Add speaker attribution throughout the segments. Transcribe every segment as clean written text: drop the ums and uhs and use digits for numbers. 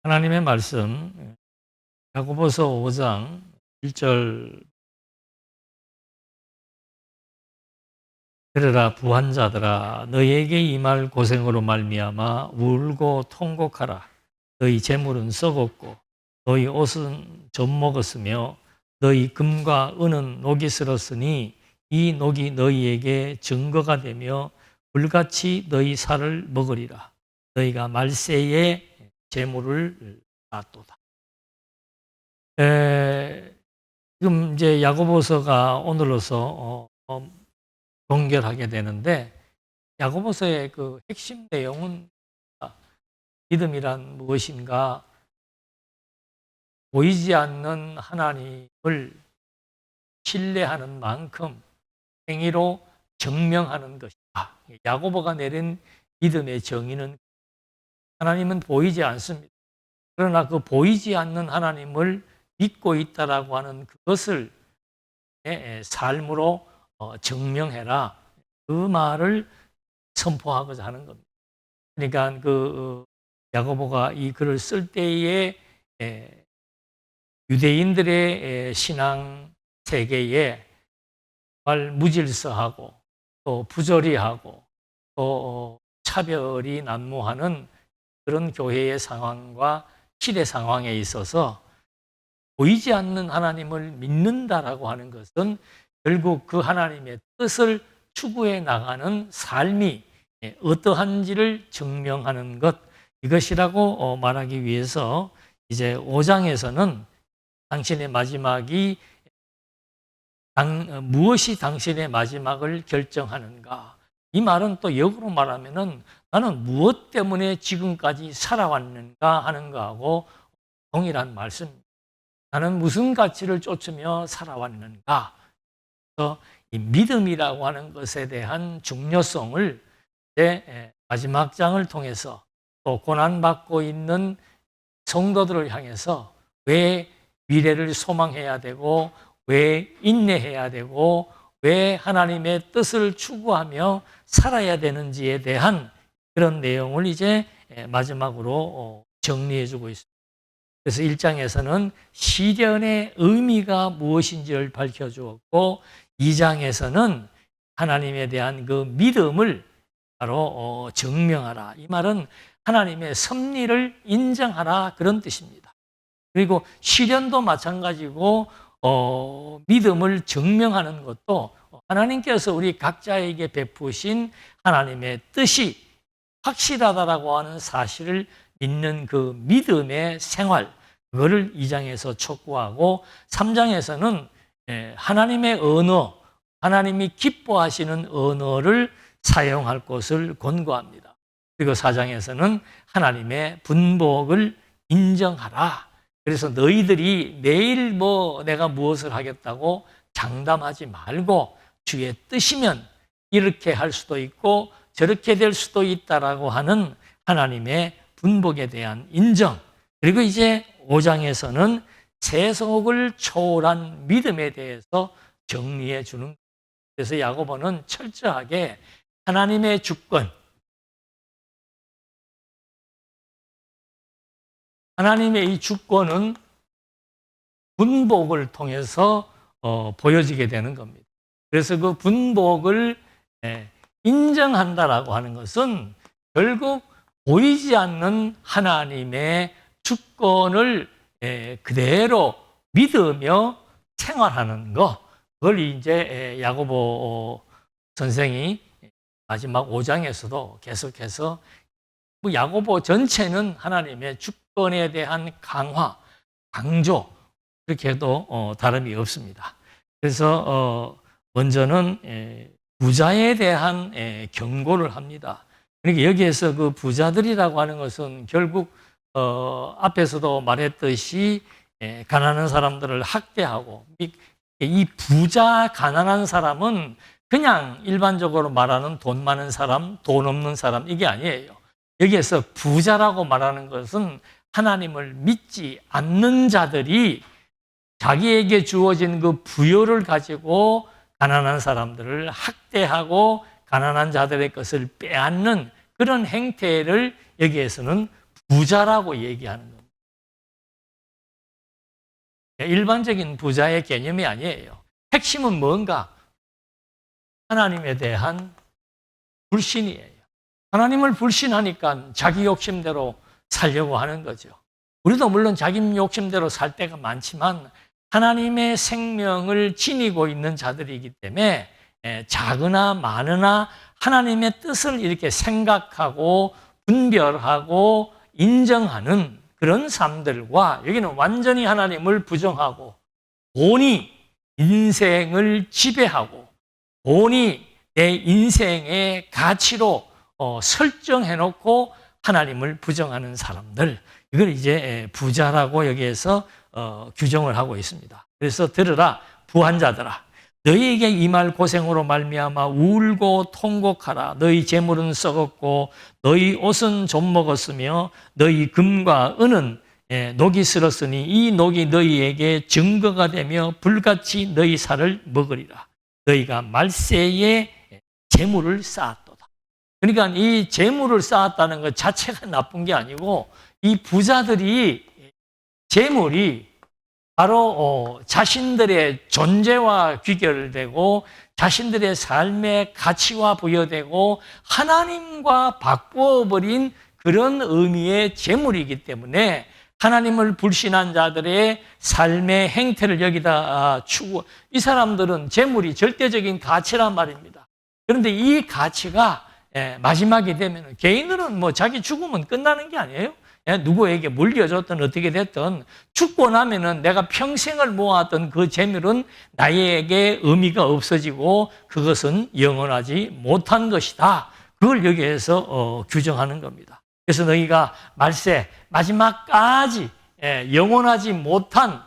Speaker 1: 하나님의 말씀 야고보서 5장 1절 그러라 부한자들아 너희에게 임할 고생으로 말미암아 울고 통곡하라. 너희 재물은 썩었고 너희 옷은 젖먹었으며 너희 금과 은은 녹이 슬었으니 이 녹이 너희에게 증거가 되며 불같이 너희 살을 먹으리라. 너희가 말세에 재물을 낳았도다. 지금 이제 야고보서가 오늘로서 동결하게 되는데, 야고보서의 그 핵심 내용은 믿음이란 무엇인가, 보이지 않는 하나님을 신뢰하는 만큼 행위로 증명하는 것이다. 야고보가 내린 믿음의 정의는 하나님은 보이지 않습니다. 그러나 그 보이지 않는 하나님을 믿고 있다라고 하는 그것을 삶으로 증명해라. 그 말을 선포하고자 하는 겁니다. 그러니까 그 야고보가 이 글을 쓸 때에 유대인들의 신앙 세계에 정말 무질서하고 또 부조리하고 또 차별이 난무하는 그런 교회의 상황과 시대 상황에 있어서 보이지 않는 하나님을 믿는다라고 하는 것은 결국 그 하나님의 뜻을 추구해 나가는 삶이 어떠한지를 증명하는 것, 이것이라고 말하기 위해서 이제 5장에서는 당신의 마지막이 무엇이 당신의 마지막을 결정하는가, 이 말은 또 역으로 말하면은 나는 무엇 때문에 지금까지 살아왔는가 하는 거하고 동일한 말씀입니다. 나는 무슨 가치를 쫓으며 살아왔는가. 그래서 이 믿음이라고 하는 것에 대한 중요성을 마지막 장을 통해서 또 고난받고 있는 성도들을 향해서 왜 미래를 소망해야 되고, 왜 인내해야 되고, 왜 하나님의 뜻을 추구하며 살아야 되는지에 대한 그런 내용을 이제 마지막으로 정리해 주고 있습니다. 그래서 1장에서는 시련의 의미가 무엇인지를 밝혀주었고, 2장에서는 하나님에 대한 그 믿음을 바로 증명하라. 이 말은 하나님의 섭리를 인정하라, 그런 뜻입니다. 그리고 시련도 마찬가지고 믿음을 증명하는 것도 하나님께서 우리 각자에게 베푸신 하나님의 뜻이 확실하다라고 하는 사실을 믿는 그 믿음의 생활, 그거를 2장에서 촉구하고 3장에서는 하나님의 언어, 하나님이 기뻐하시는 언어를 사용할 것을 권고합니다. 그리고 4장에서는 하나님의 분복을 인정하라. 그래서 너희들이 내일 내가 무엇을 하겠다고 장담하지 말고 주의 뜻이면 이렇게 할 수도 있고 저렇게 될 수도 있다라고 하는 하나님의 분복에 대한 인정. 그리고 이제 5장에서는 세속을 초월한 믿음에 대해서 정리해 주는 거예요. 그래서 야고보는 철저하게 하나님의 주권, 하나님의 이 주권은 분복을 통해서 보여지게 되는 겁니다. 그래서 그 분복을 인정한다라고 하는 것은 결국 보이지 않는 하나님의 주권을 그대로 믿으며 생활하는 것, 그걸 이제 야고보 선생이 마지막 5장에서도 계속해서 야고보 전체는 하나님의 주권에 대한 강화, 강조, 그렇게 해도 다름이 없습니다. 그래서 먼저는 부자에 대한 경고를 합니다. 그러니까 여기에서 그 부자들이라고 하는 것은 결국 앞에서도 말했듯이 가난한 사람들을 학대하고, 이 부자 가난한 사람은 그냥 일반적으로 말하는 돈 많은 사람, 돈 없는 사람, 이게 아니에요. 여기에서 부자라고 말하는 것은 하나님을 믿지 않는 자들이 자기에게 주어진 그 부여를 가지고 가난한 사람들을 학대하고 가난한 자들의 것을 빼앗는 그런 행태를 여기에서는 부자라고 얘기하는 겁니다. 일반적인 부자의 개념이 아니에요. 핵심은 뭔가? 하나님에 대한 불신이에요. 하나님을 불신하니까 자기 욕심대로 살려고 하는 거죠. 우리도 물론 자기 욕심대로 살 때가 많지만 하나님의 생명을 지니고 있는 자들이기 때문에 작으나 많으나 하나님의 뜻을 이렇게 생각하고 분별하고 인정하는 그런 삶들과, 여기는 완전히 하나님을 부정하고 돈이 인생을 지배하고 돈이 내 인생의 가치로 설정해놓고 하나님을 부정하는 사람들, 이걸 이제 부자라고 여기에서 규정을 하고 있습니다. 그래서 들으라 부한자들아, 너희에게 임할 고생으로 말미암아 울고 통곡하라. 너희 재물은 썩었고 너희 옷은 좀 먹었으며 너희 금과 은은 녹이 슬었으니 이 녹이 너희에게 증거가 되며 불같이 너희 살을 먹으리라. 너희가 말세에 재물을 쌓았도다. 그러니까 이 재물을 쌓았다는 것 자체가 나쁜 게 아니고, 이 부자들이 재물이 바로 자신들의 존재와 귀결되고 자신들의 삶의 가치와 부여되고 하나님과 바꾸어버린 그런 의미의 재물이기 때문에 하나님을 불신한 자들의 삶의 행태를 여기다 이 사람들은 재물이 절대적인 가치란 말입니다. 그런데 이 가치가 마지막이 되면, 개인들은 뭐 자기 죽으면 끝나는 게 아니에요. 누구에게 물려줬든 어떻게 됐든 죽고 나면은 내가 평생을 모았던 그 재물은 나에게 의미가 없어지고 그것은 영원하지 못한 것이다. 그걸 여기에서 규정하는 겁니다. 그래서 너희가 말세 마지막까지 영원하지 못한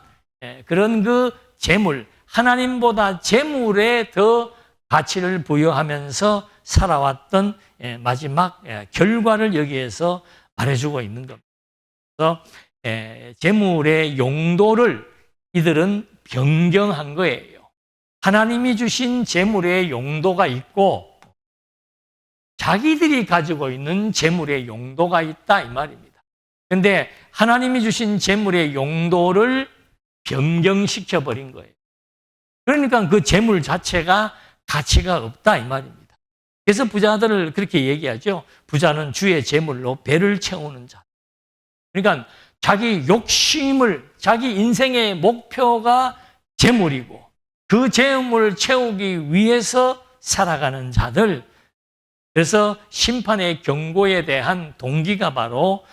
Speaker 1: 그런 그 재물, 하나님보다 재물에 더 가치를 부여하면서 살아왔던 마지막 결과를 여기에서 말해주고 있는 겁니다. 그래서 재물의 용도를 이들은 변경한 거예요. 하나님이 주신 재물의 용도가 있고 자기들이 가지고 있는 재물의 용도가 있다, 이 말입니다. 그런데 하나님이 주신 재물의 용도를 변경시켜 버린 거예요. 그러니까 그 재물 자체가 가치가 없다, 이 말입니다. 그래서 부자들을 그렇게 얘기하죠. 부자는 주의 재물로 배를 채우는 자. 그러니까 자기 욕심을, 자기 인생의 목표가 재물이고 그 재물을 채우기 위해서 살아가는 자들. 그래서 심판의 경고에 대한 동기가 바로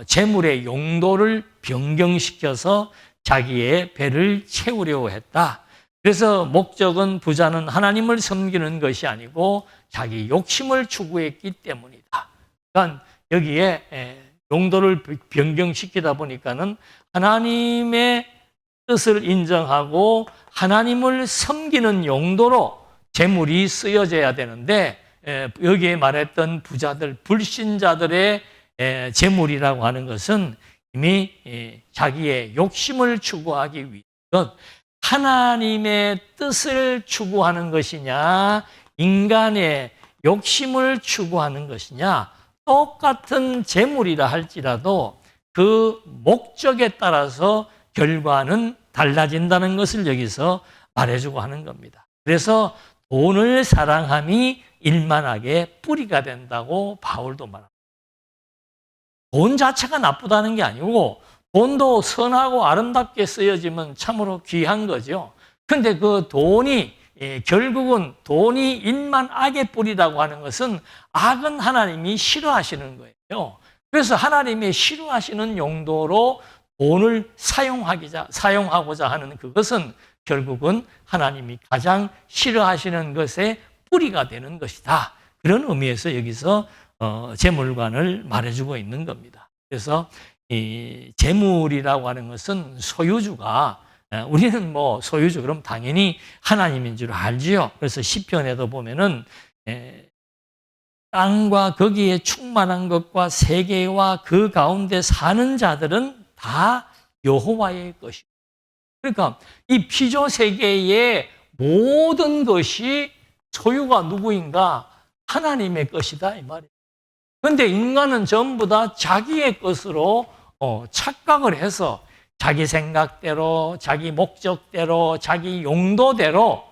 Speaker 1: 재물의 용도를 변경시켜서 자기의 배를 채우려고 했다. 그래서 목적은, 부자는 하나님을 섬기는 것이 아니고 자기 욕심을 추구했기 때문이다. 그러니까 여기에 용도를 변경시키다 보니까는 하나님의 뜻을 인정하고 하나님을 섬기는 용도로 재물이 쓰여져야 되는데, 여기에 말했던 부자들, 불신자들의 재물이라고 하는 것은 이미 자기의 욕심을 추구하기 위해서 하나님의 뜻을 추구하는 것이냐, 인간의 욕심을 추구하는 것이냐, 똑같은 재물이라 할지라도 그 목적에 따라서 결과는 달라진다는 것을 여기서 말해주고 하는 겁니다. 그래서 돈을 사랑함이 일만하게 뿌리가 된다고 바울도 말합니다. 돈 자체가 나쁘다는 게 아니고 돈도 선하고 아름답게 쓰여지면 참으로 귀한 거죠. 그런데 그 돈이 결국은 돈이 일만 악의 뿌리라고 하는 것은 악은 하나님이 싫어하시는 거예요. 그래서 하나님이 싫어하시는 용도로 돈을 사용하고자 하는 그것은 결국은 하나님이 가장 싫어하시는 것의 뿌리가 되는 것이다. 그런 의미에서 여기서 재물관을 말해주고 있는 겁니다. 그래서 이 재물이라고 하는 것은 소유주가, 우리는 뭐 소유주 그럼 당연히 하나님인 줄 알지요. 그래서 시편에도 보면은 땅과 거기에 충만한 것과 세계와 그 가운데 사는 자들은 다 여호와의 것이고, 그러니까 이 피조 세계의 모든 것이 소유가 누구인가? 하나님의 것이다, 이 말이에요. 그런데 인간은 전부 다 자기의 것으로 착각을 해서 자기 생각대로, 자기 목적대로, 자기 용도대로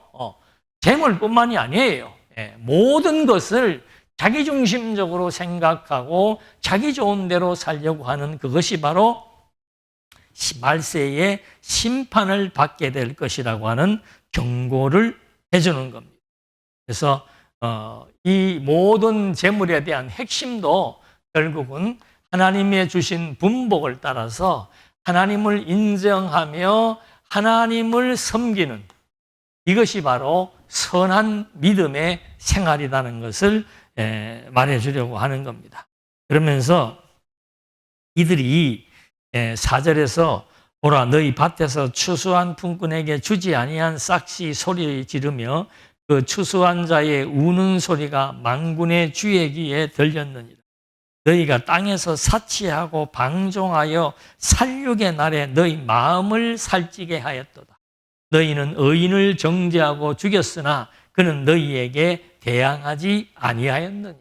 Speaker 1: 재물뿐만이 아니에요. 모든 것을 자기중심적으로 생각하고 자기 좋은 대로 살려고 하는 그것이 바로 말세에 심판을 받게 될 것이라고 하는 경고를 해주는 겁니다. 그래서 이 모든 재물에 대한 핵심도 결국은 하나님의 주신 분복을 따라서 하나님을 인정하며 하나님을 섬기는 이것이 바로 선한 믿음의 생활이라는 것을 말해주려고 하는 겁니다. 그러면서 이들이 4절에서 보라 너희 밭에서 추수한 품꾼에게 주지 아니한 싹시 소리 지르며 그 추수한 자의 우는 소리가 만군의 주의 귀에 들렸느니라. 너희가 땅에서 사치하고 방종하여 살육의 날에 너희 마음을 살찌게 하였도다. 너희는 의인을 정죄하고 죽였으나 그는 너희에게 대항하지 아니하였느니.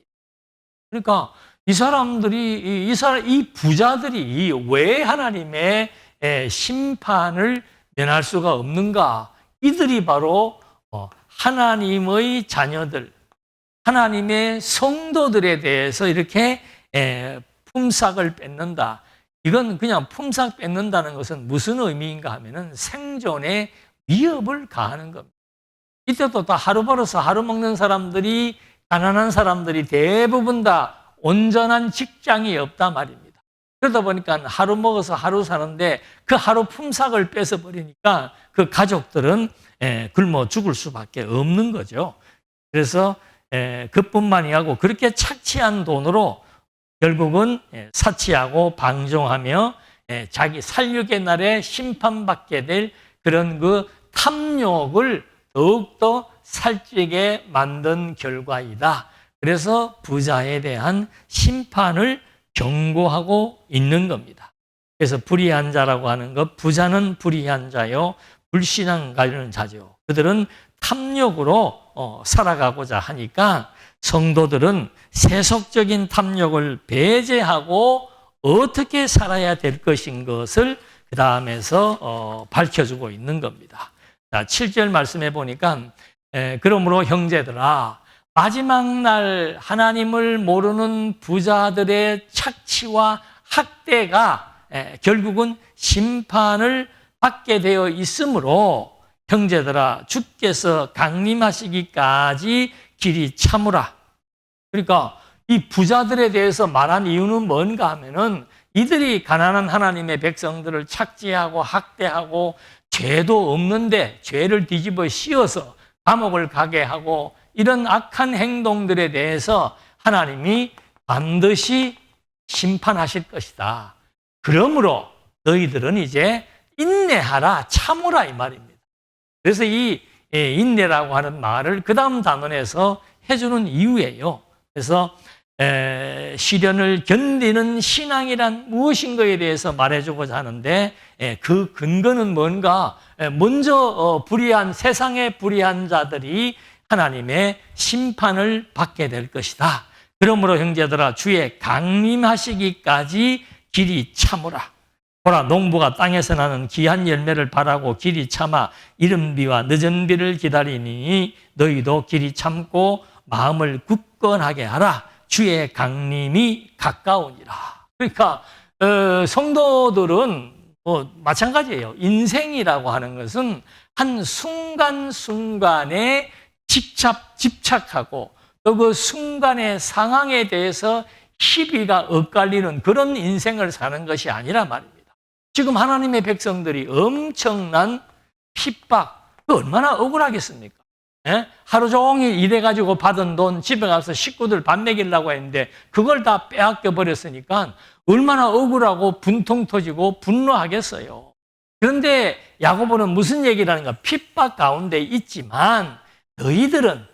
Speaker 1: 그러니까 이 부자들이 왜 하나님의 심판을 면할 수가 없는가? 이들이 바로 하나님의 자녀들, 하나님의 성도들에 대해서 이렇게 품삯을 뺏는다. 이건 그냥 품삯 뺏는다는 것은 무슨 의미인가 하면은 생존에 위협을 가하는 겁니다. 이때도 다 하루 벌어서 하루 먹는 사람들이, 가난한 사람들이 대부분 다 온전한 직장이 없단 말입니다. 그러다 보니까 하루 먹어서 하루 사는데 그 하루 품삯을 뺏어버리니까 그 가족들은 굶어 죽을 수밖에 없는 거죠. 그래서 그뿐만이 아니고 그렇게 착취한 돈으로 결국은 사치하고 방종하며 자기 살육의 날에 심판받게 될 그런 그 탐욕을 더욱더 살찌게 만든 결과이다. 그래서 부자에 대한 심판을 경고하고 있는 겁니다. 그래서 불의한 자라고 하는 것, 부자는 불의한 자요, 불신앙가는 자죠. 그들은 탐욕으로 살아가고자 하니까 성도들은 세속적인 탐욕을 배제하고 어떻게 살아야 될 것인 것을 그 다음에서 밝혀주고 있는 겁니다. 자, 7절 말씀해 보니까 그러므로 형제들아 마지막 날 하나님을 모르는 부자들의 착취와 학대가 결국은 심판을 받게 되어 있으므로 형제들아 주께서 강림하시기까지 길이 참으라. 그러니까 이 부자들에 대해서 말한 이유는 뭔가 하면은 이들이 가난한 하나님의 백성들을 착취하고 학대하고 죄도 없는데 죄를 뒤집어 씌워서 감옥을 가게 하고 이런 악한 행동들에 대해서 하나님이 반드시 심판하실 것이다. 그러므로 너희들은 이제 인내하라, 참으라 이 말입니다. 그래서 이 인내라고 하는 말을 그 다음 단원에서 해주는 이유예요. 그래서 시련을 견디는 신앙이란 무엇인가에 대해서 말해주고자 하는데 그 근거는 뭔가? 먼저 세상의 불의한 자들이 하나님의 심판을 받게 될 것이다. 그러므로 형제들아 주의 강림하시기까지 길이 참으라. 보라 농부가 땅에서 나는 귀한 열매를 바라고 길이 참아 이른 비와 늦은 비를 기다리니 너희도 길이 참고 마음을 굳건하게 하라. 주의 강림이 가까우니라. 그러니까 성도들은 마찬가지예요. 인생이라고 하는 것은 한 순간순간에 집착하고 또 그 순간의 상황에 대해서 시비가 엇갈리는 그런 인생을 사는 것이 아니라 말입니다. 지금 하나님의 백성들이 엄청난 핍박, 얼마나 억울하겠습니까? 하루 종일 일해가지고 받은 돈 집에 가서 식구들 밥 먹이려고 했는데 그걸 다 빼앗겨 버렸으니까 얼마나 억울하고 분통 터지고 분노하겠어요. 그런데 야고보는 무슨 얘기를 하는가? 핍박 가운데 있지만 너희들은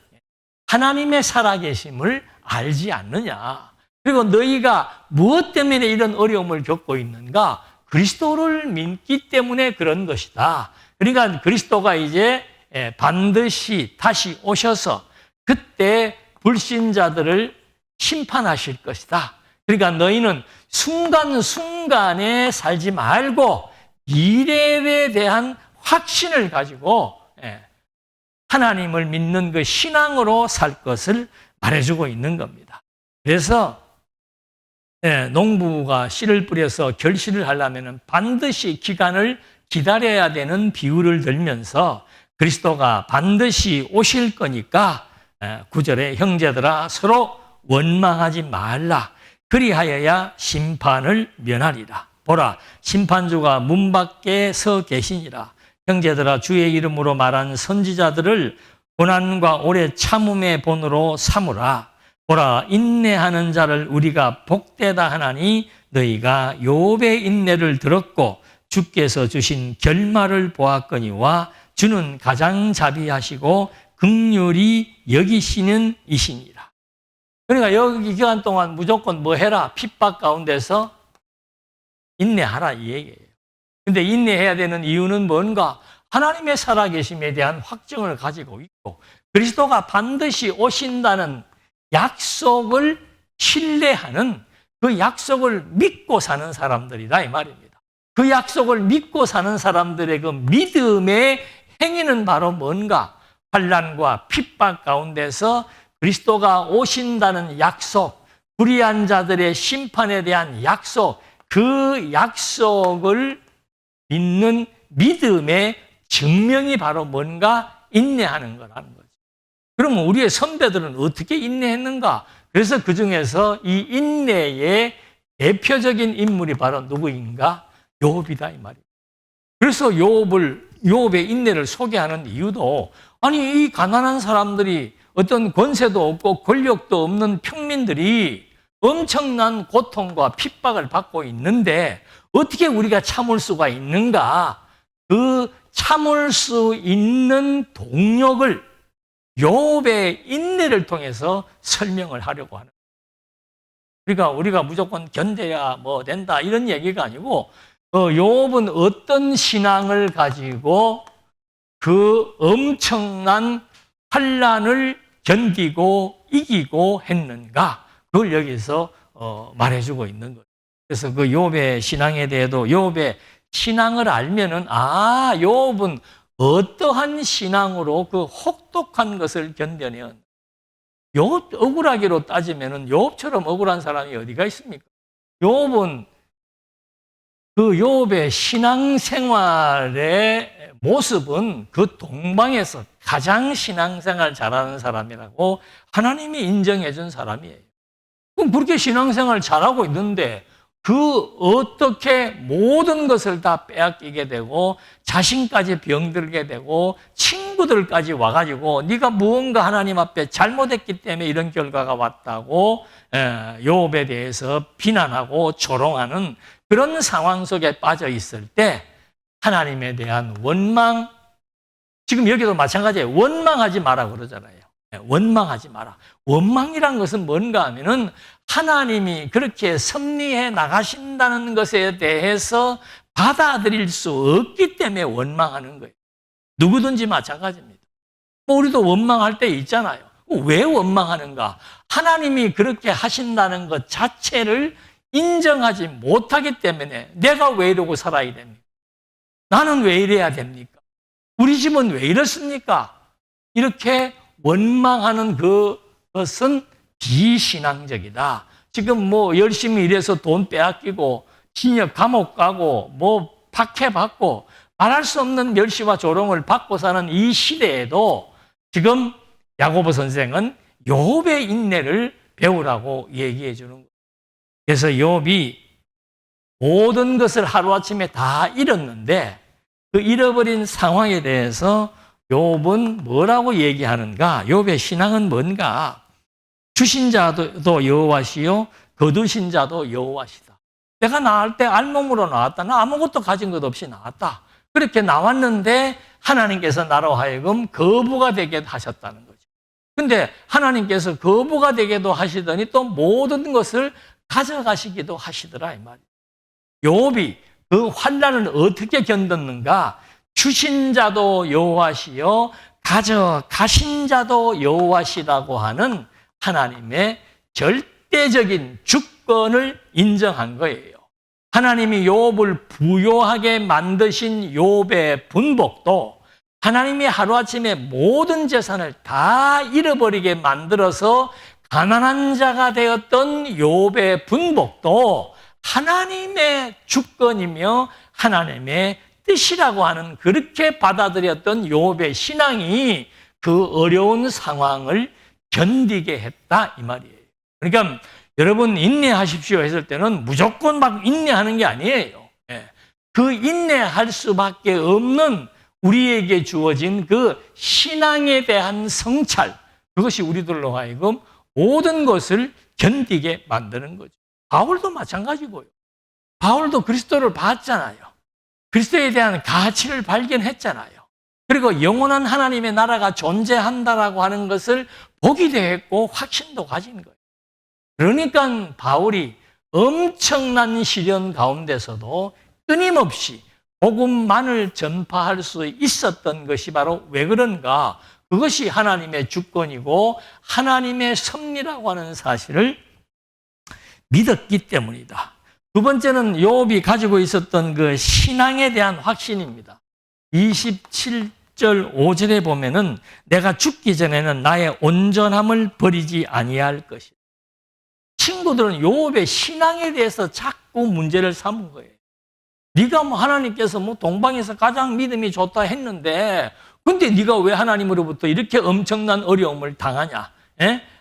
Speaker 1: 하나님의 살아계심을 알지 않느냐. 그리고 너희가 무엇 때문에 이런 어려움을 겪고 있는가? 그리스도를 믿기 때문에 그런 것이다. 그러니까 그리스도가 이제 반드시 다시 오셔서 그때 불신자들을 심판하실 것이다. 그러니까 너희는 순간순간에 살지 말고 미래에 대한 확신을 가지고 하나님을 믿는 그 신앙으로 살 것을 말해주고 있는 겁니다. 그래서 농부가 씨를 뿌려서 결실을 하려면 반드시 기간을 기다려야 되는 비유를 들면서 그리스도가 반드시 오실 거니까 9절에 형제들아 서로 원망하지 말라. 그리하여야 심판을 면하리라. 보라, 심판주가 문 밖에 서 계시니라. 형제들아 주의 이름으로 말한 선지자들을 고난과 오래 참음의 본으로 삼으라. 보라, 인내하는 자를 우리가 복되다 하나니 너희가 욥의 인내를 들었고 주께서 주신 결말을 보았거니와 주는 가장자비하시고 긍휼히 여기시는 이시니라. 그러니까 여기 기간 동안 무조건 뭐 해라? 핍박 가운데서 인내하라 이 얘기예요. 근데 인내해야 되는 이유는 뭔가? 하나님의 살아계심에 대한 확증을 가지고 있고 그리스도가 반드시 오신다는 약속을 신뢰하는 그 약속을 믿고 사는 사람들이다 이 말입니다. 그 약속을 믿고 사는 사람들의 그 믿음의 행위는 바로 뭔가? 환난과 핍박 가운데서 그리스도가 오신다는 약속, 불의한 자들의 심판에 대한 약속, 그 약속을 믿는 믿음의 증명이 바로 뭔가? 인내하는 거라는 거죠. 그러면 우리의 선배들은 어떻게 인내했는가? 그래서 그 중에서 이 인내의 대표적인 인물이 바로 누구인가? 욥이다 이 말이에요. 그래서 욥의 인내를 소개하는 이유도 아니 이 가난한 사람들이 어떤 권세도 없고 권력도 없는 평민들이 엄청난 고통과 핍박을 받고 있는데 어떻게 우리가 참을 수가 있는가? 그 참을 수 있는 동력을 욥의 인내를 통해서 설명을 하려고 하는 거예요. 그러니까 우리가 무조건 견뎌야 뭐 된다 이런 얘기가 아니고 욥은 어떤 신앙을 가지고 그 엄청난 환난을 견디고 이기고 했는가 그걸 여기서 말해주고 있는 거예요. 그래서 그 욥의 신앙에 대해도 욥의 신앙을 알면은 욥은 어떠한 신앙으로 그 혹독한 것을 견뎌내었나. 욥 억울하기로 따지면은 욥처럼 억울한 사람이 어디가 있습니까? 욥은 그 욥의 신앙생활의 모습은 그 동방에서 가장 신앙생활 잘하는 사람이라고 하나님이 인정해 준 사람이에요. 그럼 그렇게 신앙생활 잘하고 있는데 그 어떻게 모든 것을 다 빼앗기게 되고 자신까지 병들게 되고 친구들까지 와가지고 네가 무언가 하나님 앞에 잘못했기 때문에 이런 결과가 왔다고 욥에 대해서 비난하고 조롱하는 그런 상황 속에 빠져 있을 때 하나님에 대한 원망, 지금 여기도 마찬가지예요. 원망하지 마라 그러잖아요. 원망하지 마라. 원망이란 것은 뭔가 하면은 하나님이 그렇게 섭리해 나가신다는 것에 대해서 받아들일 수 없기 때문에 원망하는 거예요. 누구든지 마찬가지입니다. 우리도 원망할 때 있잖아요. 왜 원망하는가? 하나님이 그렇게 하신다는 것 자체를 인정하지 못하기 때문에 내가 왜 이러고 살아야 됩니까? 나는 왜 이래야 됩니까? 우리 집은 왜 이렇습니까? 이렇게 원망하는 그것은 비신앙적이다. 지금 뭐 열심히 일해서 돈 빼앗기고 징역 감옥 가고 뭐 박해받고 말할 수 없는 멸시와 조롱을 받고 사는 이 시대에도 지금 야고보 선생은 욥의 인내를 배우라고 얘기해 주는 거예요. 그래서 욥이 모든 것을 하루아침에 다 잃었는데 그 잃어버린 상황에 대해서 욥은 뭐라고 얘기하는가? 욥의 신앙은 뭔가? 주신 자도 여호와시요 거두신 자도 여호와시다. 내가 나을 때 알몸으로 나왔다. 나 아무것도 가진 것 없이 나왔다. 그렇게 나왔는데 하나님께서 나로 하여금 거부가 되게 하셨다는 거죠. 근데 하나님께서 거부가 되게도 하시더니 또 모든 것을 가져가시기도 하시더라 이 말이에요. 욥이 그 환난을 어떻게 견뎠는가? 주신 자도 여호와시요 가져가신 자도 여호와시라고 하는 하나님의 절대적인 주권을 인정한 거예요. 하나님이 욥을 부요하게 만드신 욥의 분복도 하나님이 하루아침에 모든 재산을 다 잃어버리게 만들어서 가난한 자가 되었던 욥의 분복도 하나님의 주권이며 하나님의 뜻이라고 하는, 그렇게 받아들였던 욥의 신앙이 그 어려운 상황을 견디게 했다, 이 말이에요. 그러니까 여러분, 인내하십시오 했을 때는 무조건 막 인내하는 게 아니에요. 그 인내할 수밖에 없는 우리에게 주어진 그 신앙에 대한 성찰, 그것이 우리들로 하여금 모든 것을 견디게 만드는 거죠. 바울도 마찬가지고요. 바울도 그리스도를 봤잖아요. 그리스도에 대한 가치를 발견했잖아요. 그리고 영원한 하나님의 나라가 존재한다라고 하는 것을 보게 됐고 확신도 가진 거예요. 그러니까 바울이 엄청난 시련 가운데서도 끊임없이 복음만을 전파할 수 있었던 것이 바로 왜 그런가? 그것이 하나님의 주권이고 하나님의 섭리라고 하는 사실을 믿었기 때문이다. 두 번째는 욥이 가지고 있었던 그 신앙에 대한 확신입니다. 27절 5절에 보면은 내가 죽기 전에는 나의 온전함을 버리지 아니할 것이다. 친구들은 욥의 신앙에 대해서 자꾸 문제를 삼은 거예요. 네가 뭐 하나님께서 뭐 동방에서 가장 믿음이 좋다 했는데, 근데 네가 왜 하나님으로부터 이렇게 엄청난 어려움을 당하냐?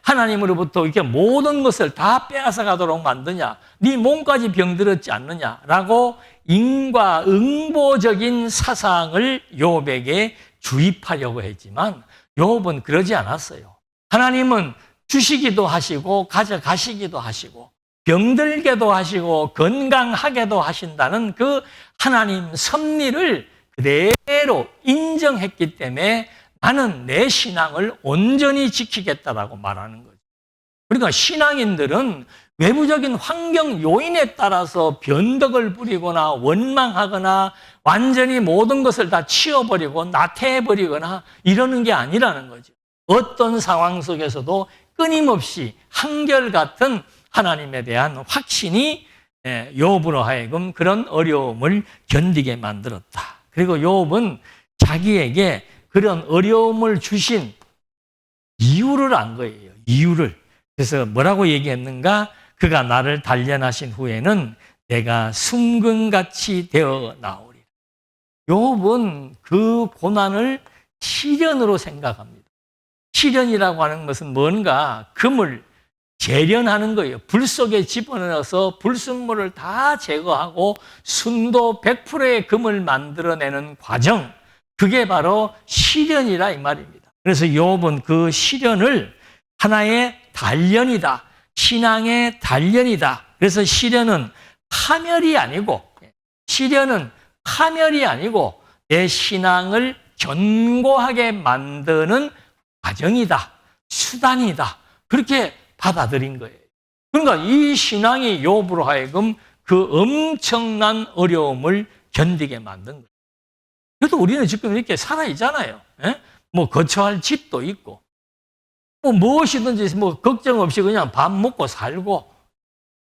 Speaker 1: 하나님으로부터 이렇게 모든 것을 다 빼앗아 가도록 만드냐? 네 몸까지 병들었지 않느냐라고 인과응보적인 사상을 욥에게 주입하려고 했지만 욥은 그러지 않았어요. 하나님은 주시기도 하시고 가져가시기도 하시고 병들게도 하시고 건강하게도 하신다는 그 하나님 섭리를 그대로 인정했기 때문에 나는 내 신앙을 온전히 지키겠다라고 말하는 거죠. 그러니까 신앙인들은 외부적인 환경 요인에 따라서 변덕을 부리거나 원망하거나 완전히 모든 것을 다 치워버리고 나태해버리거나 이러는 게 아니라는 거죠. 어떤 상황 속에서도 끊임없이 한결같은 하나님에 대한 확신이 욥으로 하여금 그런 어려움을 견디게 만들었다. 그리고 욥은 자기에게 그런 어려움을 주신 이유를 안 거예요. 이유를. 그래서 뭐라고 얘기했는가? 그가 나를 단련하신 후에는 내가 숨금같이 되어 나오리라. 욥은 그 고난을 시련으로 생각합니다. 시련이라고 하는 것은 뭔가 금을 재련하는 거예요. 불 속에 집어넣어서 불순물을 다 제거하고 순도 100%의 금을 만들어내는 과정, 그게 바로 시련이라 이 말입니다. 그래서 욥은 그 시련을 하나의 단련이다. 신앙의 단련이다. 그래서 시련은 파멸이 아니고 내 신앙을 견고하게 만드는 과정이다. 수단이다. 그렇게 받아들인 거예요. 그러니까 이 신앙이 욥으로 하여금 그 엄청난 어려움을 견디게 만든 거예요. 그래도 우리는 지금 이렇게 살아있잖아요. 뭐 거처할 집도 있고 뭐 무엇이든지 뭐 걱정 없이 그냥 밥 먹고 살고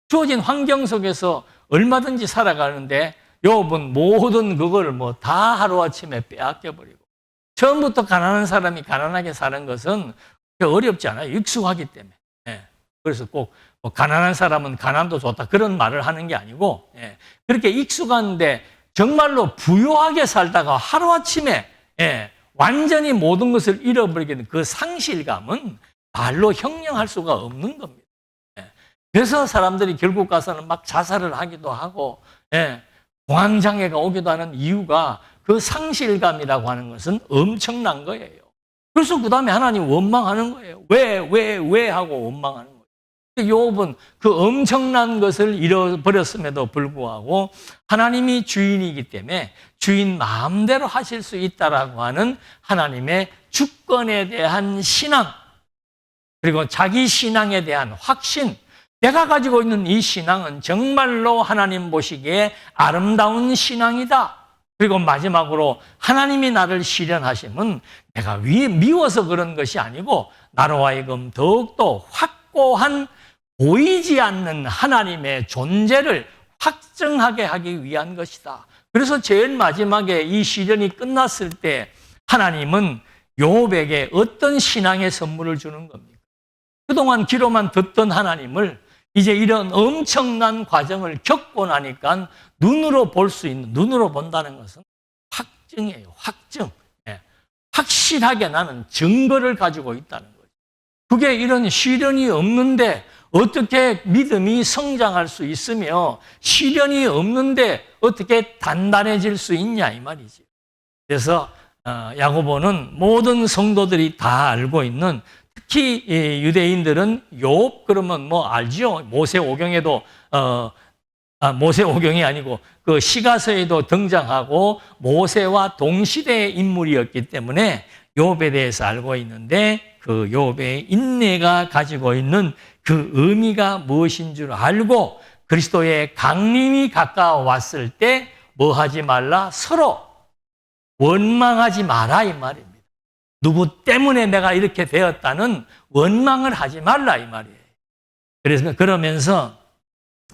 Speaker 1: 주어진 환경 속에서 얼마든지 살아가는데 욥은 모든 그거를 뭐 다 하루아침에 빼앗겨버리고 처음부터 가난한 사람이 가난하게 사는 것은 어렵지 않아요. 익숙하기 때문에. 그래서 꼭 뭐 가난한 사람은 가난도 좋다 그런 말을 하는 게 아니고 그렇게 익숙한데 정말로 부유하게 살다가 하루아침에 완전히 모든 것을 잃어버리게 되는 그 상실감은 말로 형용할 수가 없는 겁니다. 그래서 사람들이 결국 가서는 막 자살을 하기도 하고 공황장애가 오기도 하는 이유가 그 상실감이라고 하는 것은 엄청난 거예요. 그래서 그 다음에 하나님 원망하는 거예요. 왜 하고 원망하는 거예요. 욥은 그 엄청난 것을 잃어버렸음에도 불구하고 하나님이 주인이기 때문에 주인 마음대로 하실 수 있다라고 하는 하나님의 주권에 대한 신앙, 그리고 자기 신앙에 대한 확신, 내가 가지고 있는 이 신앙은 정말로 하나님 보시기에 아름다운 신앙이다. 그리고 마지막으로 하나님이 나를 시련하심은 내가 미워서 그런 것이 아니고 나로 하여금 더욱더 확고한 보이지 않는 하나님의 존재를 확증하게 하기 위한 것이다. 그래서 제일 마지막에 이 시련이 끝났을 때 하나님은 욥에게 어떤 신앙의 선물을 주는 겁니까? 그동안 귀로만 듣던 하나님을 이제 이런 엄청난 과정을 겪고 나니까 눈으로 볼 수 있는, 눈으로 본다는 것은 확증이에요. 확증. 예. 확실하게 나는 증거를 가지고 있다는 거죠. 그게 이런 시련이 없는데 어떻게 믿음이 성장할 수 있으며 시련이 없는데 어떻게 단단해질 수 있냐 이 말이지. 그래서 야고보는 모든 성도들이 다 알고 있는, 특히 유대인들은 욥 그러면 뭐 알지요. 모세오경에도 모세오경이 아니고 그 시가서에도 등장하고 모세와 동시대의 인물이었기 때문에 욥에 대해서 알고 있는데 그 욥의 인내가 가지고 있는 그 의미가 무엇인 줄 알고 그리스도의 강림이 가까워왔을 때 뭐 하지 말라? 서로 원망하지 마라 이 말입니다. 누구 때문에 내가 이렇게 되었다는 원망을 하지 말라 이 말이에요. 그래서 그러면서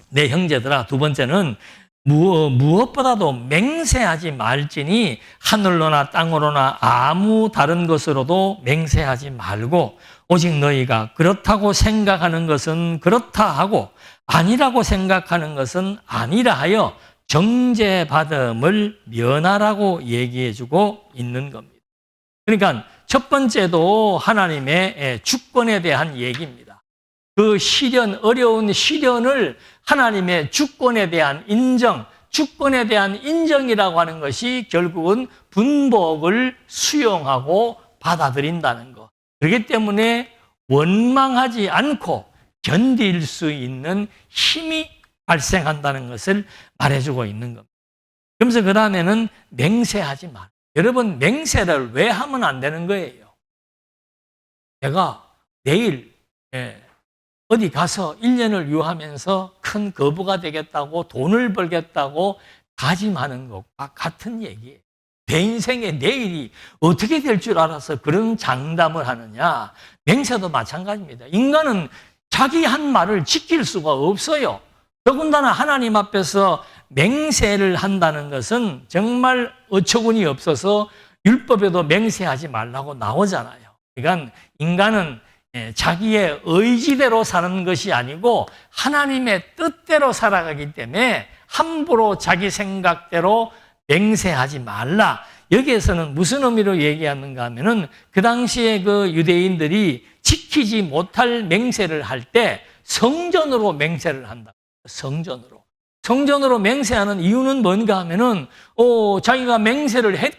Speaker 1: 내 형제들아, 두 번째는 무엇보다도 맹세하지 말지니 하늘로나 땅으로나 아무 다른 것으로도 맹세하지 말고 오직 너희가 그렇다고 생각하는 것은 그렇다 하고 아니라고 생각하는 것은 아니라 하여 정죄받음을 면하라고 얘기해주고 있는 겁니다. 그러니까 첫 번째도 하나님의 주권에 대한 얘기입니다. 그 시련, 어려운 시련을 하나님의 주권에 대한 인정, 주권에 대한 인정이라고 하는 것이 결국은 분복을 수용하고 받아들인다는 것. 그렇기 때문에 원망하지 않고 견딜 수 있는 힘이 발생한다는 것을 말해주고 있는 겁니다. 그러면서 그 다음에는 맹세하지 마. 여러분, 맹세를 왜 하면 안 되는 거예요? 내가 내일 어디 가서 1년을 유하면서 큰 거부가 되겠다고 돈을 벌겠다고 다짐하는 것과 같은 얘기예요. 내 인생의 내일이 어떻게 될 줄 알아서 그런 장담을 하느냐. 맹세도 마찬가지입니다. 인간은 자기 한 말을 지킬 수가 없어요. 더군다나 하나님 앞에서 맹세를 한다는 것은 정말 어처구니 없어서 율법에도 맹세하지 말라고 나오잖아요. 그러니까 인간은 자기의 의지대로 사는 것이 아니고 하나님의 뜻대로 살아가기 때문에 함부로 자기 생각대로 맹세하지 말라. 여기에서는 무슨 의미로 얘기하는가 하면은 그 당시에 그 유대인들이 지키지 못할 맹세를 할 때 성전으로 맹세를 한다. 성전으로 맹세하는 이유는 뭔가 하면은 자기가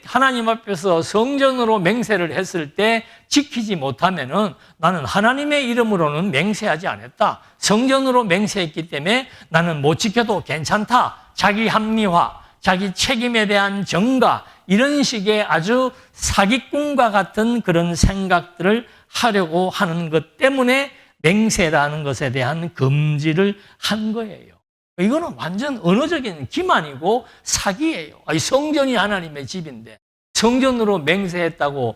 Speaker 1: 하나님 앞에서 성전으로 맹세를 했을 때 지키지 못하면은 나는 하나님의 이름으로는 맹세하지 않았다. 성전으로 맹세했기 때문에 나는 못 지켜도 괜찮다. 자기 합리화, 자기 책임에 대한 전가, 이런 식의 아주 사기꾼과 같은 그런 생각들을 하려고 하는 것 때문에 맹세라는 것에 대한 금지를 한 거예요. 이거는 완전 언어적인 기만이고 사기예요. 성전이 하나님의 집인데 성전으로 맹세했다고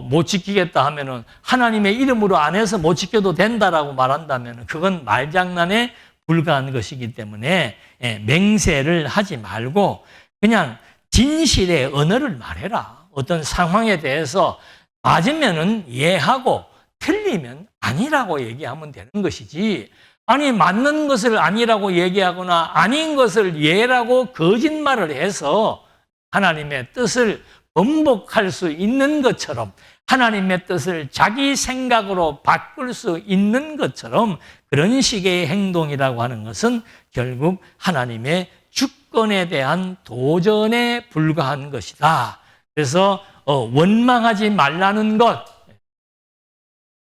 Speaker 1: 못 지키겠다 하면은 하나님의 이름으로 안 해서 못 지켜도 된다라고 말한다면 그건 말장난에 불과한 것이기 때문에 맹세를 하지 말고 그냥 진실의 언어를 말해라. 어떤 상황에 대해서 맞으면은 예하고 틀리면 아니라고 얘기하면 되는 것이지, 아니 맞는 것을 아니라고 얘기하거나 아닌 것을 예라고 거짓말을 해서 하나님의 뜻을 번복할 수 있는 것처럼, 하나님의 뜻을 자기 생각으로 바꿀 수 있는 것처럼 그런 식의 행동이라고 하는 것은 결국 하나님의 주권에 대한 도전에 불과한 것이다. 그래서 원망하지 말라는 것,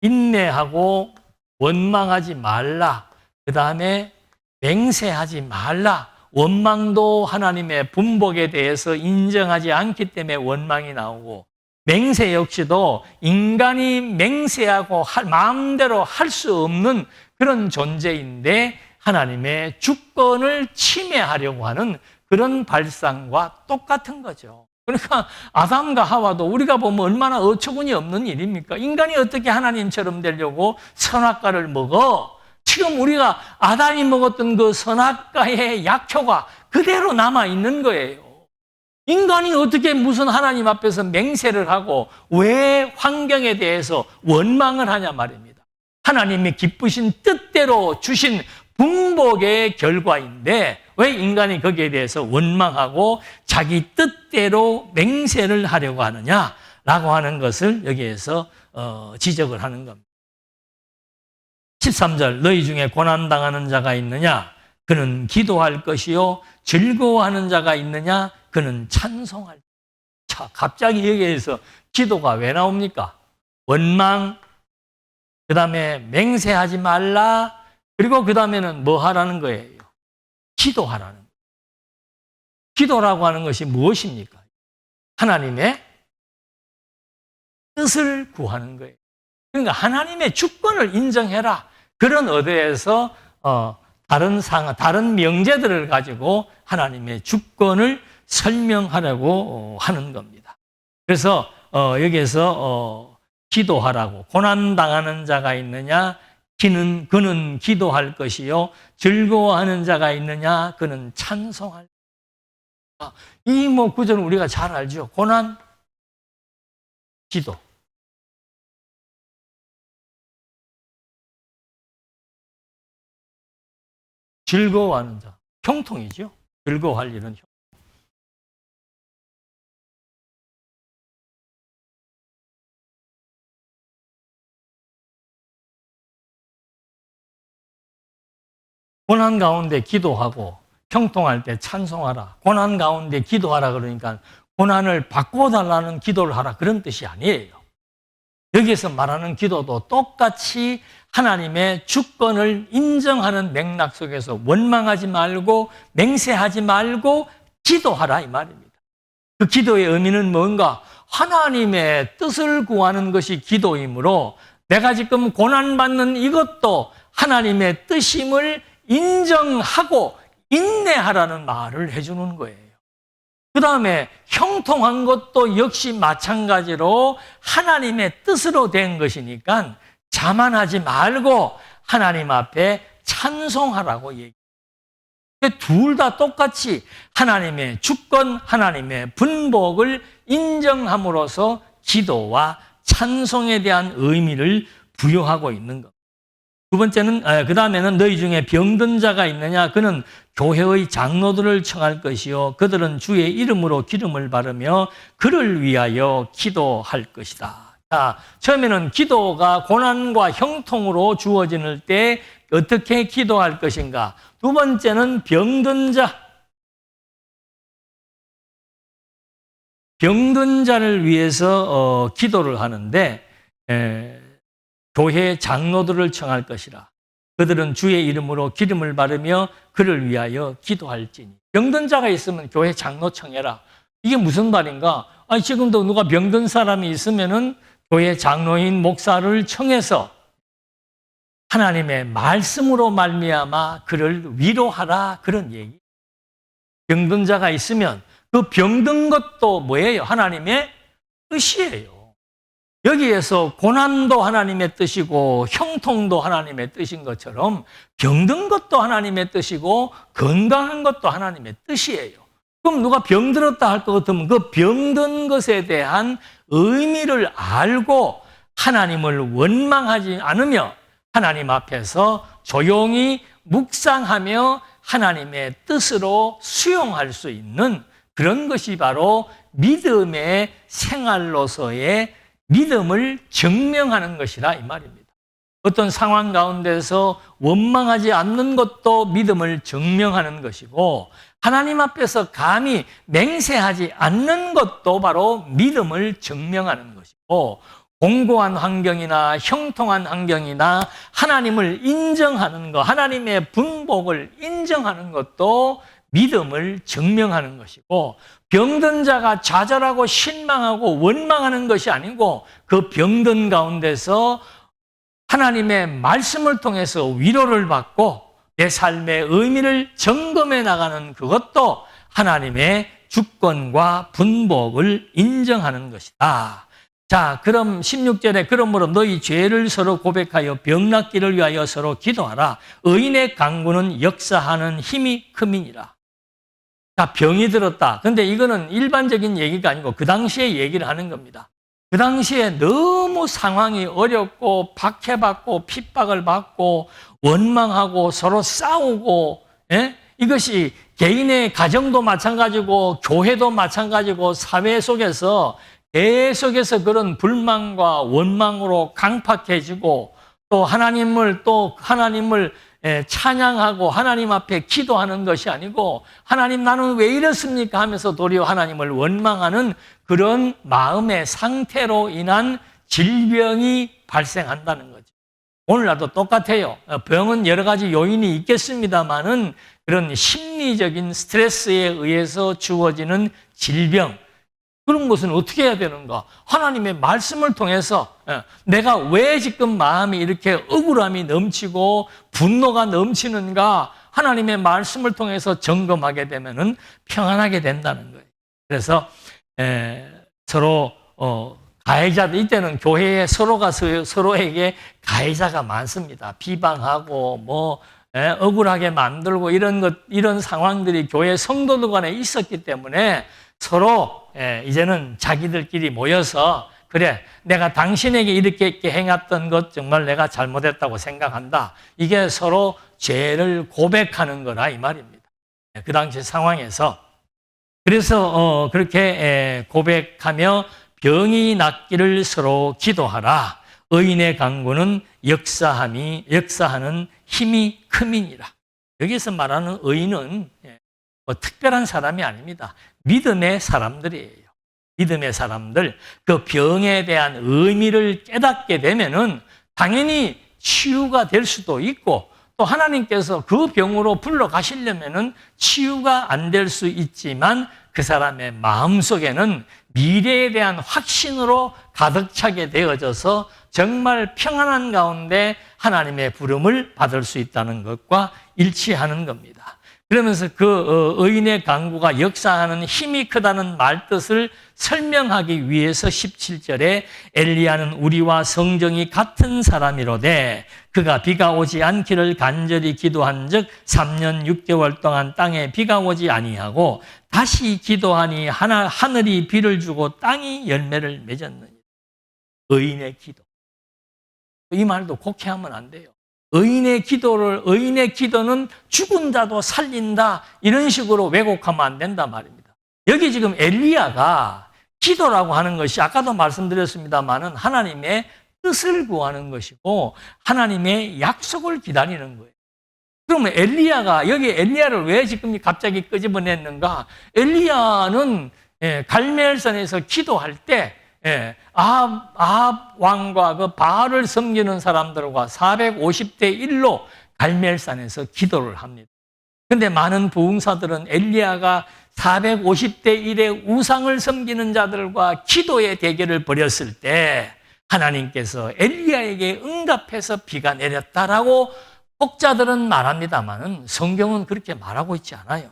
Speaker 1: 인내하고 원망하지 말라. 그 다음에 맹세하지 말라. 원망도 하나님의 분복에 대해서 인정하지 않기 때문에 원망이 나오고, 맹세 역시도 인간이 맹세하고 마음대로 할 수 없는 그런 존재인데 하나님의 주권을 침해하려고 하는 그런 발상과 똑같은 거죠. 그러니까 아담과 하와도 우리가 보면 얼마나 어처구니 없는 일입니까? 인간이 어떻게 하나님처럼 되려고 선악과를 먹어? 지금 우리가 아담이 먹었던 그 선악과의 약효가 그대로 남아있는 거예요. 인간이 어떻게 무슨 하나님 앞에서 맹세를 하고 왜 환경에 대해서 원망을 하냐 말입니다. 하나님이 기쁘신 뜻대로 주신 분복의 결과인데 왜 인간이 거기에 대해서 원망하고 자기 뜻대로 맹세를 하려고 하느냐라고 하는 것을 여기에서 지적을 하는 겁니다. 13절 너희 중에 고난당하는 자가 있느냐? 그는 기도할 것이요. 즐거워하는 자가 있느냐? 그는 찬송할. 자, 갑자기 여기에서 기도가 왜 나옵니까? 원망, 그 다음에 맹세하지 말라, 그리고 그 다음에는 뭐 하라는 거예요? 기도하라는 거예요. 기도라고 하는 것이 무엇입니까? 하나님의 뜻을 구하는 거예요. 그러니까 하나님의 주권을 인정해라. 그런 의도에서 다른 명제들을 가지고 하나님의 주권을 설명하려고 하는 겁니다. 그래서 여기에서 기도하라고 고난당하는 자가 있느냐? 그는 기도할 것이요. 즐거워하는 자가 있느냐? 그는 찬송할 것이다. 이 구절은 우리가 잘 알죠. 고난, 기도. 즐거워하는 자. 형통이죠. 즐거워할 일은 형통. 고난 가운데 기도하고 형통할 때 찬송하라. 고난 가운데 기도하라 그러니까 고난을 바꿔달라는 기도를 하라 그런 뜻이 아니에요. 여기에서 말하는 기도도 똑같이 하나님의 주권을 인정하는 맥락 속에서 원망하지 말고 맹세하지 말고 기도하라 이 말입니다. 그 기도의 의미는 뭔가? 하나님의 뜻을 구하는 것이 기도이므로 내가 지금 고난받는 이것도 하나님의 뜻임을 인정하고 인내하라는 말을 해주는 거예요. 그 다음에 형통한 것도 역시 마찬가지로 하나님의 뜻으로 된 것이니까 자만하지 말고 하나님 앞에 찬송하라고 얘기해요. 둘 다 똑같이 하나님의 주권, 하나님의 분복을 인정함으로써 기도와 찬송에 대한 의미를 부여하고 있는 것. 두 번째는, 그 다음에는 너희 중에 병든 자가 있느냐? 그는 교회의 장로들을 청할 것이요. 그들은 주의 이름으로 기름을 바르며 그를 위하여 기도할 것이다. 자, 처음에는 기도가 고난과 형통으로 주어질 때 어떻게 기도할 것인가? 두 번째는 병든 자. 병든 자를 위해서 기도를 하는데, 교회 장로들을 청할 것이라. 그들은 주의 이름으로 기름을 바르며 그를 위하여 기도할지니. 병든 자가 있으면 교회 장로 청해라. 이게 무슨 말인가? 아니, 지금도 누가 병든 사람이 있으면은 교회 장로인 목사를 청해서 하나님의 말씀으로 말미암아 그를 위로하라 그런 얘기. 병든 자가 있으면 그 병든 것도 뭐예요? 하나님의 뜻이에요. 여기에서 고난도 하나님의 뜻이고 형통도 하나님의 뜻인 것처럼 병든 것도 하나님의 뜻이고 건강한 것도 하나님의 뜻이에요. 그럼 누가 병들었다 할 것 같으면 그 병든 것에 대한 의미를 알고 하나님을 원망하지 않으며 하나님 앞에서 조용히 묵상하며 하나님의 뜻으로 수용할 수 있는 그런 것이 바로 믿음의 생활로서의 믿음을 증명하는 것이라 이 말입니다. 어떤 상황 가운데서 원망하지 않는 것도 믿음을 증명하는 것이고 하나님 앞에서 감히 맹세하지 않는 것도 바로 믿음을 증명하는 것이고 공고한 환경이나 형통한 환경이나 하나님을 인정하는 것, 하나님의 분복을 인정하는 것도 믿음을 증명하는 것이고 병든 자가 좌절하고 실망하고 원망하는 것이 아니고 그 병든 가운데서 하나님의 말씀을 통해서 위로를 받고 내 삶의 의미를 점검해 나가는 그것도 하나님의 주권과 분복을 인정하는 것이다. 자, 그럼 16절에 그러므로 너희 죄를 서로 고백하여 병 낫기를 위하여 서로 기도하라. 의인의 강구는 역사하는 힘이 큼이니라. 자, 병이 들었다. 근데 이거는 일반적인 얘기가 아니고 그 당시에 얘기를 하는 겁니다. 그 당시에 너무 상황이 어렵고 박해받고 핍박을 받고 원망하고 서로 싸우고, 이것이 개인의 가정도 마찬가지고 교회도 마찬가지고 사회 속에서 계속해서 그런 불만과 원망으로 강팍해지고 또 하나님을 찬양하고 하나님 앞에 기도하는 것이 아니고 하나님 나는 왜 이렇습니까 하면서 도리어 하나님을 원망하는 그런 마음의 상태로 인한 질병이 발생한다는 거죠. 오늘날도 똑같아요. 병은 여러 가지 요인이 있겠습니다만은 그런 심리적인 스트레스에 의해서 주어지는 질병, 그런 것은 어떻게 해야 되는가? 하나님의 말씀을 통해서 내가 왜 지금 마음이 이렇게 억울함이 넘치고 분노가 넘치는가? 하나님의 말씀을 통해서 점검하게 되면은 평안하게 된다는 거예요. 그래서 서로 가해자들, 이때는 교회에 서로가 서로에게 가해자가 많습니다. 비방하고 억울하게 만들고 이런 상황들이 교회 성도들 간에 있었기 때문에 서로 이제는 자기들끼리 모여서 그래, 내가 당신에게 이렇게 행했던 것 정말 내가 잘못했다고 생각한다. 이게 서로 죄를 고백하는 거라 이 말입니다. 그 당시 상황에서. 그래서 그렇게 고백하며 병이 낫기를 서로 기도하라. 의인의 강구는 역사하는 힘이 큼이니라. 여기서 말하는 의인은 특별한 사람이 아닙니다. 믿음의 사람들이에요. 믿음의 사람들, 그 병에 대한 의미를 깨닫게 되면은 당연히 치유가 될 수도 있고 또 하나님께서 그 병으로 불러가시려면은 치유가 안 될 수 있지만 그 사람의 마음속에는 미래에 대한 확신으로 가득 차게 되어져서 정말 평안한 가운데 하나님의 부름을 받을 수 있다는 것과 일치하는 겁니다. 그러면서 그 의인의 강구가 역사하는 힘이 크다는 말뜻을 설명하기 위해서 17절에 엘리야는 우리와 성정이 같은 사람이로되 그가 비가 오지 않기를 간절히 기도한즉 3년 6개월 동안 땅에 비가 오지 아니하고 다시 기도하니 하늘이 비를 주고 땅이 열매를 맺었느니라. 의인의 기도. 이 말도 곡해하면 안 돼요. 의인의 기도는 죽은 자도 살린다. 이런 식으로 왜곡하면 안 된단 말입니다. 여기 지금 엘리야가 기도라고 하는 것이 아까도 말씀드렸습니다만은 하나님의 뜻을 구하는 것이고 하나님의 약속을 기다리는 거예요. 그러면 여기 엘리야를 왜 지금 갑자기 끄집어냈는가? 엘리야는 갈멜산에서 기도할 때 아합 왕과 그 바알을 섬기는 사람들과 450대 1로 갈멜산에서 기도를 합니다. 그런데 많은 부흥사들은 엘리야가 450대 1의 우상을 섬기는 자들과 기도의 대결을 벌였을 때 하나님께서 엘리야에게 응답해서 비가 내렸다라고 혹자들은 말합니다만은 성경은 그렇게 말하고 있지 않아요.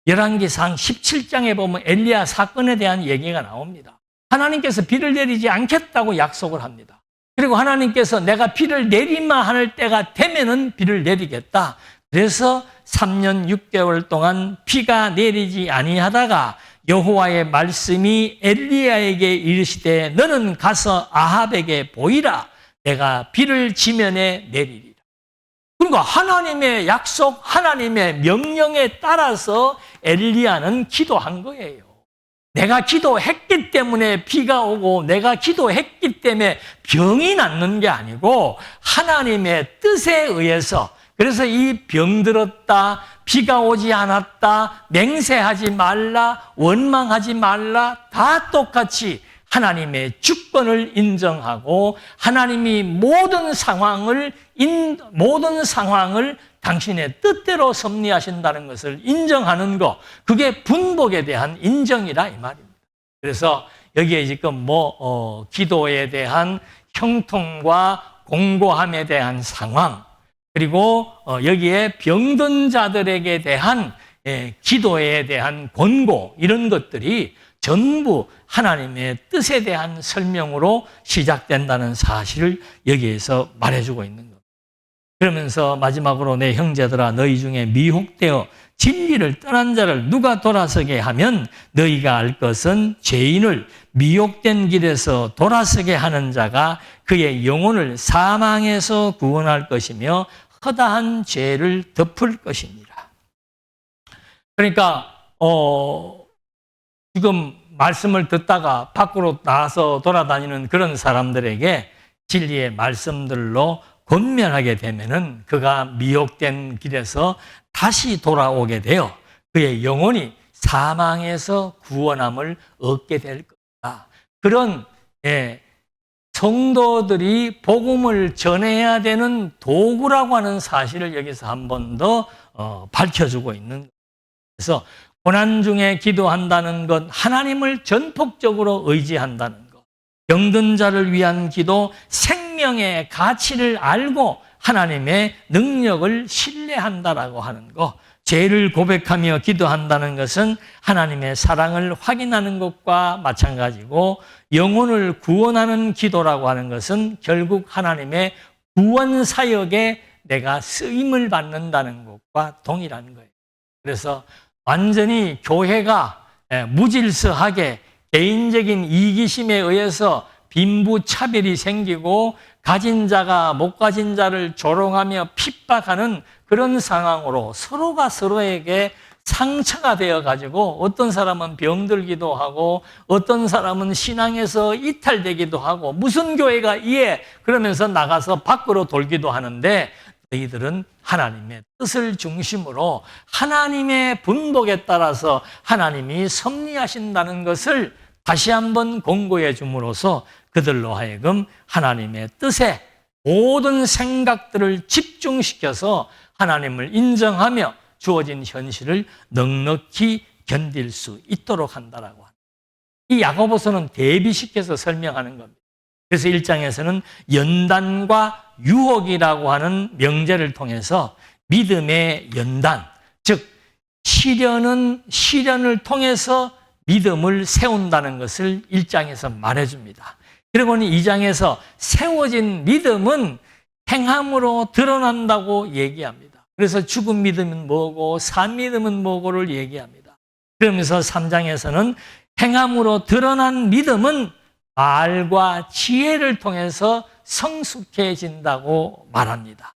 Speaker 1: 열왕기상 17장에 보면 엘리야 사건에 대한 얘기가 나옵니다. 하나님께서 비를 내리지 않겠다고 약속을 합니다. 그리고 하나님께서 내가 비를 내리만 할 때가 되면은 비를 내리겠다. 그래서 3년 6개월 동안 비가 내리지 아니하다가 여호와의 말씀이 엘리야에게 이르시되 너는 가서 아합에게 보이라. 내가 비를 지면에 내리리라. 그러니까 하나님의 약속, 하나님의 명령에 따라서 엘리야는 기도한 거예요. 내가 기도했기 때문에 비가 오고 내가 기도했기 때문에 병이 낫는 게 아니고 하나님의 뜻에 의해서, 그래서 이 병 들었다, 비가 오지 않았다, 맹세하지 말라, 원망하지 말라, 다 똑같이 하나님의 주권을 인정하고 하나님이 모든 상황을 당신의 뜻대로 섭리하신다는 것을 인정하는 것, 그게 분복에 대한 인정이라 이 말입니다. 그래서 여기에 지금 기도에 대한 형통과 공고함에 대한 상황, 그리고 여기에 병든 자들에게 대한 기도에 대한 권고, 이런 것들이 전부 하나님의 뜻에 대한 설명으로 시작된다는 사실을 여기에서 말해주고 있는 겁니다. 그러면서 마지막으로 내 형제들아 너희 중에 미혹되어 진리를 떠난 자를 누가 돌아서게 하면 너희가 알 것은 죄인을 미혹된 길에서 돌아서게 하는 자가 그의 영혼을 사망에서 구원할 것이며 허다한 죄를 덮을 것이니라. 그러니까 지금 말씀을 듣다가 밖으로 나와서 돌아다니는 그런 사람들에게 진리의 말씀들로 권면하게 되면은 그가 미혹된 길에서 다시 돌아오게 되어 그의 영혼이 사망에서 구원함을 얻게 될 것이다. 그런 성도들이 복음을 전해야 되는 도구라고 하는 사실을 여기서 한 번 더 밝혀주고 있는 거예요. 그래서 고난 중에 기도한다는 것, 하나님을 전폭적으로 의지한다는 것, 병든 자를 위한 기도, 생명의 가치를 알고 하나님의 능력을 신뢰한다라고 하는 것, 죄를 고백하며 기도한다는 것은 하나님의 사랑을 확인하는 것과 마찬가지고 영혼을 구원하는 기도라고 하는 것은 결국 하나님의 구원 사역에 내가 쓰임을 받는다는 것과 동일한 거예요. 그래서 완전히 교회가 무질서하게 개인적인 이기심에 의해서 빈부차별이 생기고 가진 자가 못 가진 자를 조롱하며 핍박하는 그런 상황으로 서로가 서로에게 상처가 되어가지고 어떤 사람은 병들기도 하고 어떤 사람은 신앙에서 이탈되기도 하고 무슨 교회가 이해 그러면서 나가서 밖으로 돌기도 하는데 너희들은 하나님의 뜻을 중심으로 하나님의 분복에 따라서 하나님이 섭리하신다는 것을 다시 한번 공고해 줌으로써 그들로 하여금 하나님의 뜻에 모든 생각들을 집중시켜서 하나님을 인정하며 주어진 현실을 넉넉히 견딜 수 있도록 한다라고 합니다. 이 야고보서는 대비시켜서 설명하는 겁니다. 그래서 1장에서는 연단과 유혹이라고 하는 명제를 통해서 믿음의 연단, 즉 시련을 통해서 믿음을 세운다는 것을 1장에서 말해줍니다. 그리고 2장에서 세워진 믿음은 행함으로 드러난다고 얘기합니다. 그래서 죽은 믿음은 뭐고 산 믿음은 뭐고를 얘기합니다. 그러면서 3장에서는 행함으로 드러난 믿음은 말과 지혜를 통해서 성숙해진다고 말합니다.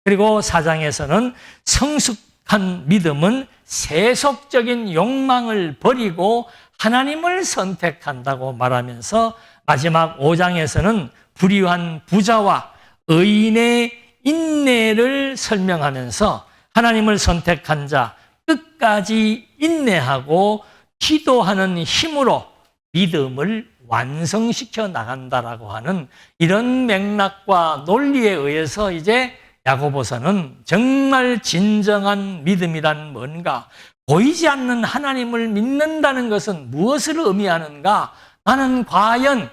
Speaker 1: 그리고 4장에서는 성숙한 믿음은 세속적인 욕망을 버리고 하나님을 선택한다고 말하면서 마지막 5장에서는 불의한 부자와 의인의 인내를 설명하면서 하나님을 선택한 자 끝까지 인내하고 기도하는 힘으로 믿음을 완성시켜 나간다라고 하는 이런 맥락과 논리에 의해서 이제 야고보서는 정말 진정한 믿음이란 뭔가, 보이지 않는 하나님을 믿는다는 것은 무엇을 의미하는가, 나는 과연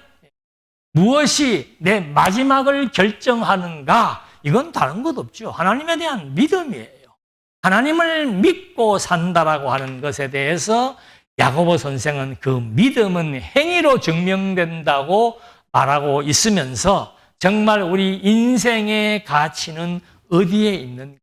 Speaker 1: 무엇이 내 마지막을 결정하는가, 이건 다른 것 없죠. 하나님에 대한 믿음이에요. 하나님을 믿고 산다라고 하는 것에 대해서 야고보 선생은 그 믿음은 행위로 증명된다고 말하고 있으면서 정말 우리 인생의 가치는 어디에 있는가?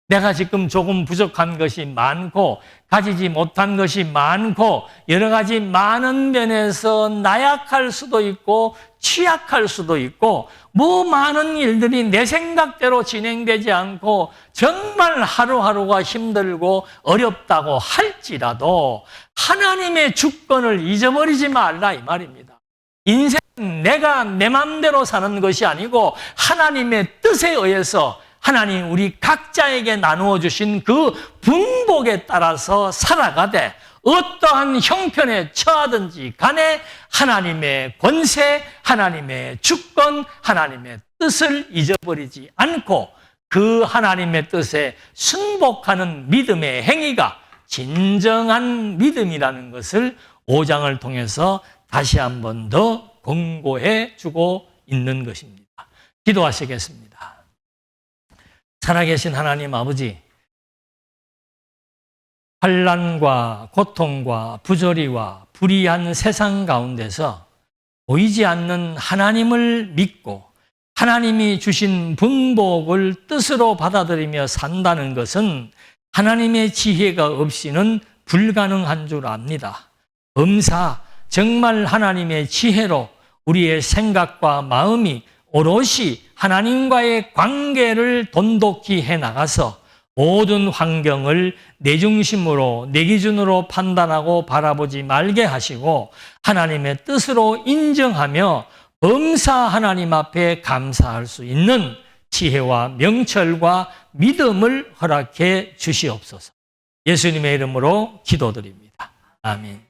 Speaker 1: 내가 지금 조금 부족한 것이 많고 가지지 못한 것이 많고 여러 가지 많은 면에서 나약할 수도 있고 취약할 수도 있고 뭐 많은 일들이 내 생각대로 진행되지 않고 정말 하루하루가 힘들고 어렵다고 할지라도 하나님의 주권을 잊어버리지 말라 이 말입니다. 인생은 내가 내 마음대로 사는 것이 아니고 하나님의 뜻에 의해서 하나님 우리 각자에게 나누어 주신 그 분복에 따라서 살아가되 어떠한 형편에 처하든지 간에 하나님의 권세, 하나님의 주권, 하나님의 뜻을 잊어버리지 않고 그 하나님의 뜻에 순복하는 믿음의 행위가 진정한 믿음이라는 것을 5장을 통해서 다시 한 번 더 권고해 주고 있는 것입니다. 기도하시겠습니다. 살아계신 하나님 아버지, 환난과 고통과 부조리와 불의한 세상 가운데서 보이지 않는 하나님을 믿고 하나님이 주신 분복을 뜻으로 받아들이며 산다는 것은 하나님의 지혜가 없이는 불가능한 줄 압니다. 범사 정말 하나님의 지혜로 우리의 생각과 마음이 오롯이 하나님과의 관계를 돈독히 해나가서 모든 환경을 내 중심으로, 내 기준으로 판단하고 바라보지 말게 하시고 하나님의 뜻으로 인정하며 범사 하나님 앞에 감사할 수 있는 지혜와 명철과 믿음을 허락해 주시옵소서. 예수님의 이름으로 기도드립니다. 아멘.